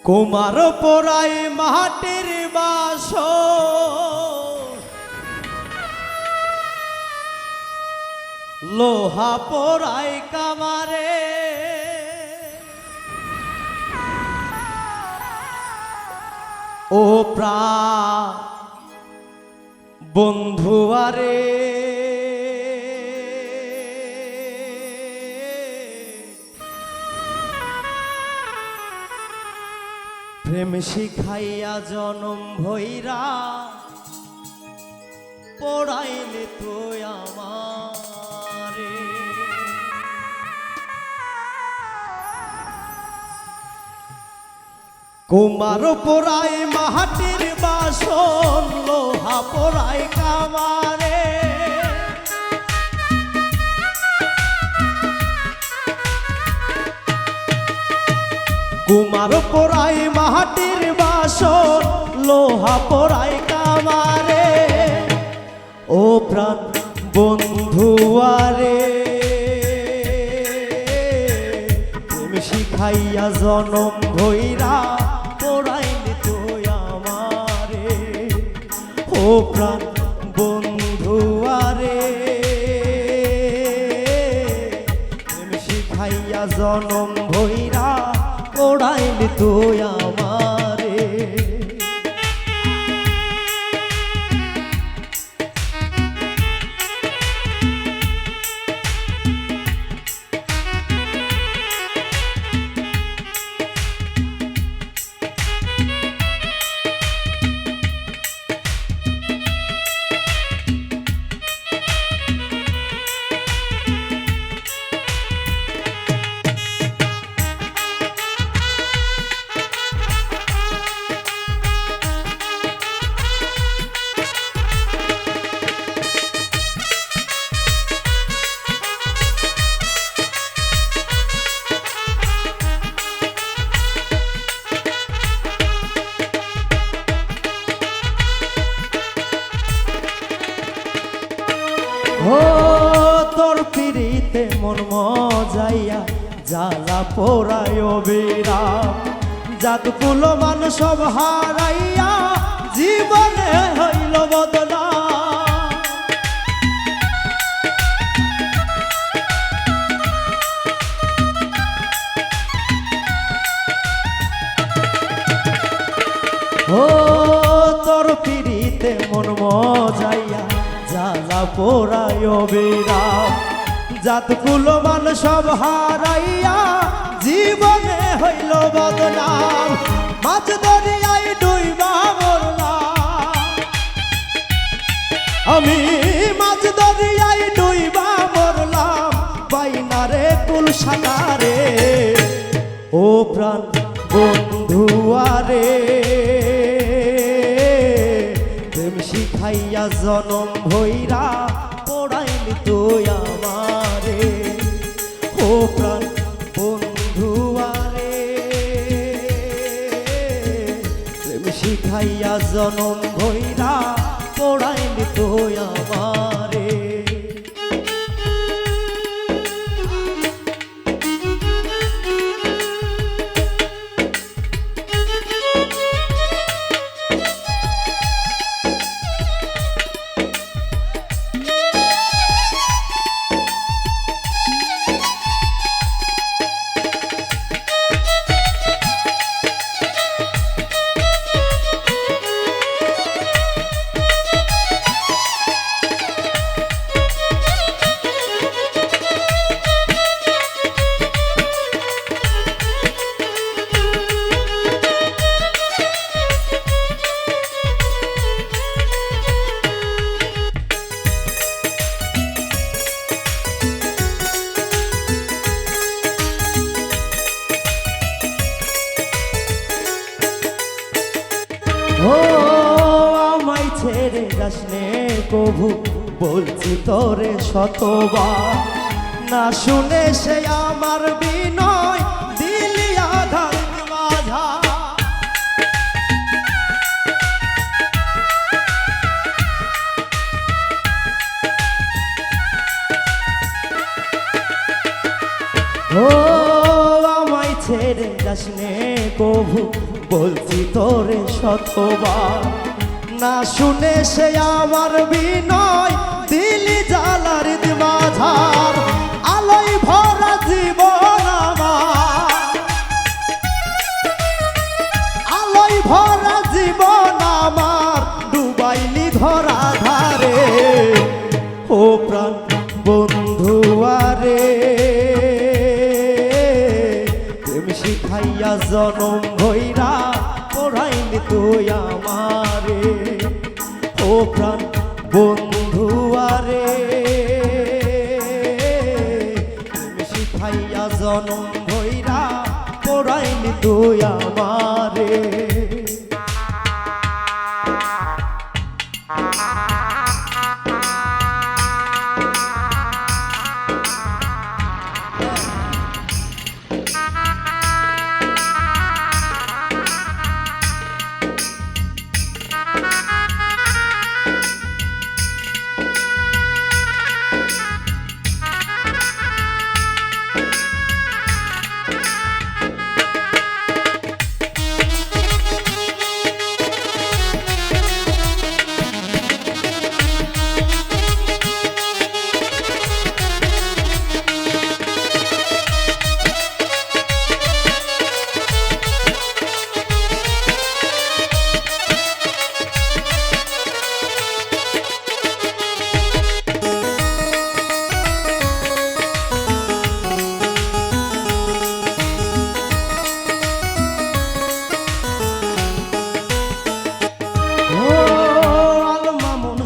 কুমার পোড়াই মাটির বাস লোহা পোড়াই কামারে ও প্রাণ বন্ধুয়ারে প্রেম শিখাইয়া জনম ভৈরা পড়াইলে তো আমারে কুমার পোড়াই মাটির বাসন লোহা পোড়াই কামারে কুমার পোড়াই মাটির বাসন লোহা পোড়াই কামারে ও প্রাণ বন্ধুয়ারে প্রেম শিখাইয়া জনম ভৈরা পোড়াইলে তো আমারে ও প্রাণ বন্ধুয়ারে প্রেম শিখাইয়া জনম ভৈরা পোড়াইলে তো আমারে ও তোর পিড়িতে মন মজাইয়া জ্বালা পোড়ায় বিরাম জাতকুল মান সব হারাইয়া জীবনে হইল বদনা ও তোর পিড়িতে মন মজাইয়া জ্বালা পোড়ায় বিরাম জাতকুল মান সব হারাইয়া জীবনে হইল বদনাম মাছ দরিয়ায় ডুইবা মরলাম আমি মাছ দরিয়ায় ডুইবা মরলাম বাইনারে কুল সাকারে ও প্রাণ বন্ধুয়ারে প্রেম শিখাইয়া জনম ভৈরা পোড়াইলি তো আমারে ও প্রাণ বন্ধুয়ারে প্রেম শিখাইয়া জনম ভৈরা পোড়াইলি তো আমারে ও আমায় ছেড়ে যাস নে কভু বলছি তোরে শতবার না শুনে সে আমার বিনয় দিলি আধার বাধা ও আমায় ছেড়ে যাস নে কভু বলছি তোরে শতবার, না শুনে সে আমার বিনয় দিলি জ্বালার মাঝার, আলোয় ভরা জীবন আমার, আলোয় ভরা জীবন আমার ডুবাইলি ধরা ধারে। ও প্রাণ বন্ধু আরে, প্রেম শিখাইয়া জনম ভৈরা পড়াইলি তুই আমারে। ও প্রাণ বন্ধু আরে, প্রেম শিখাইয়া জনম ভৈরা পড়াইলি তুই আমারে।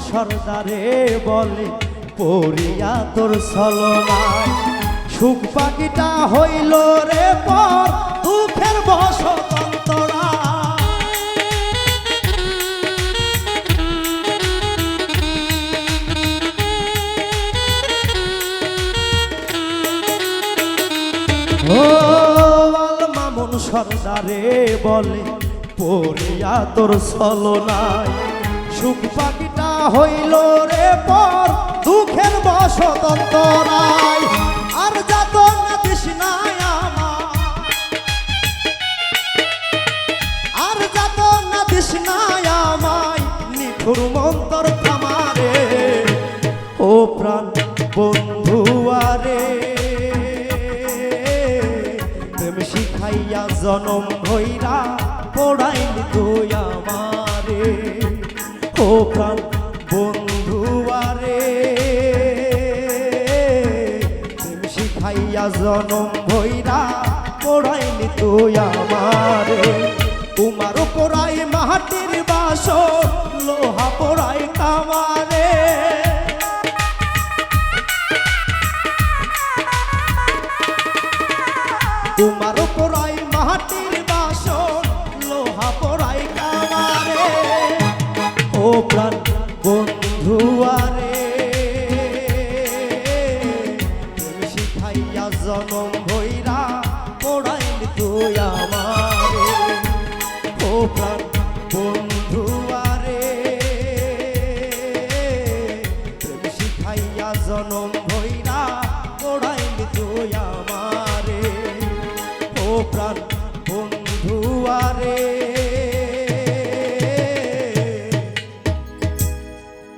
সর্দারে বলে পড়িয়া তোর ছলনায়, সুখ পাখিটা হইল রে পর দুঃখের বসতন্তরা। ও আল মামুন সর্দারে বলে পড়িয়া তোর ছলনায়, সুখ পাখিটা হইল রে পর দুঃখের বসতন্তরায়। আর যাত না দিস নাই আমার, আর যাত না দিস নাই আমায় নিঠুর মন্তর থামারে। ও প্রাণ বন্ধু আরে, প্রেম শিখাইয়া জনম ভৈরা পড়াইলি তুই আমারে। ও প্রাণ বন্ধু আরে, প্রেম শিখাইয়া জনম ভৈরা পড়াইলি তুই আমারে। তোমার পড়াই মাটির বাসর, লোহা পড়াই কামারে। তোমার পড়াই মাটির বাসর, লোহা পড়াই কামারে। ও প্রাণ বন্ধু আরে, প্রেম শিখাইয়া জনম ভৈরা পড়াইলি তুই আমারে। ও প্রাণ বন্ধু আরে, প্রেম শিখাইয়া জনম ভৈরা পড়াইলি তুই আমারে। ও প্রাণ বন্ধু আরে,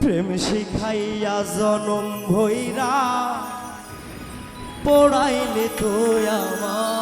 প্রেম শিখাইয়া জনম ভৈরা পড়াইলি তুই আমার।